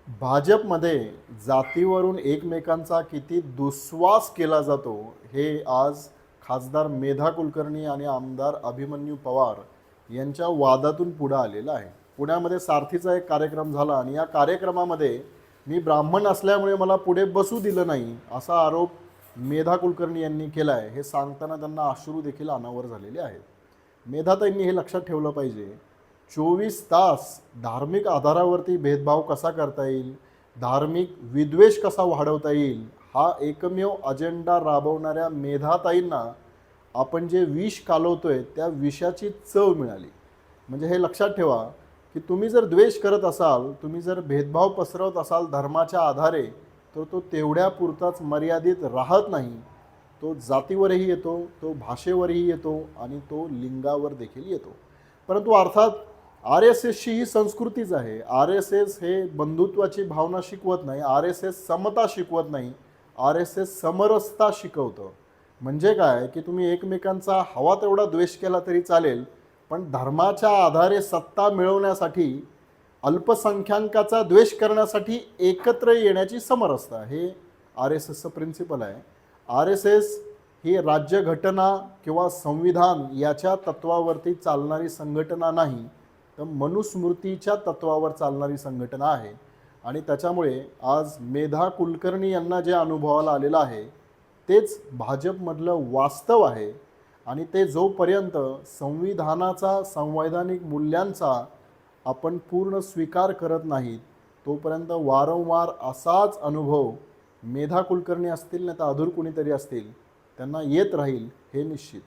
भाजपमध्ये जातीवरून एकमेकांचा किती दुस्वास केला जातो हे आज खासदार मेधा कुलकर्णी आणि आमदार अभिमन्यू पवार यांच्या वादातून पुढे आलेलं आहे. पुण्यामध्ये सारथीचा एक कार्यक्रम झाला आणि या कार्यक्रमामध्ये मी ब्राह्मण असल्यामुळे मला पुढे बसू दिलं नाही असा आरोप मेधा कुलकर्णी यांनी केला आहे. हे सांगताना त्यांना अश्रू देखील अनावर झालेले आहेत. मेधाताईंनी हे लक्षात ठेवलं पाहिजे, 24 तास धार्मिक आधारावरती भेदभाव कसा करता येईल, धार्मिक विद्वेष कसा वाढवता येईल, हा एकमेव अजेंडा राबवणाऱ्या मेधाताईंना आपण जे विष कालवतोय त्या विषाची चव मिळाली. म्हणजे हे लक्षात ठेवा की तुम्ही जर द्वेष करत असाल, तुम्ही जर भेदभाव पसरवत असाल धर्माच्या आधारे, तर तो तेवढ्या पुरताच मर्यादित राहत नाही. तो जातीवरही येतो, तो भाषेवरही येतो आणि तो लिंगावर देखील येतो. परंतु अर्थात आर एस एसची ही संस्कृतीच आहे. आर एस एस हे बंधुत्वाची भावना शिकवत नाही, आर एस एस समता शिकवत नाही, आर एस एस समरसता शिकवतं. म्हणजे काय की तुम्ही एकमेकांचा हवा तेवढा द्वेष केला तरी चालेल, पण धर्माच्या आधारे सत्ता मिळवण्यासाठी, अल्पसंख्याकाचा द्वेष करण्यासाठी एकत्र येण्याची समरसता, हे आर एस एसचं प्रिन्सिपल आहे. आर एस एस ही राज्यघटना किंवा संविधान याच्या तत्वावरती चालणारी संघटना नाही, तर मनुस्मृतीच्या तत्वावर चालणारी संघटना आहे. आणि त्याच्यामुळे आज मेधा कुलकर्णी यांना जे अनुभवाला आलेलं आहे तेच भाजपमधलं वास्तव आहे. आणि ते जोपर्यंत संविधानाचा, संवैधानिक मूल्यांचा आपण पूर्ण स्वीकार करत नाहीत, तोपर्यंत वारंवार असाच अनुभव मेधा कुलकर्णी असतील नाही तर अधूर कुणीतरी असतील त्यांना येत राहील, हे निश्चित.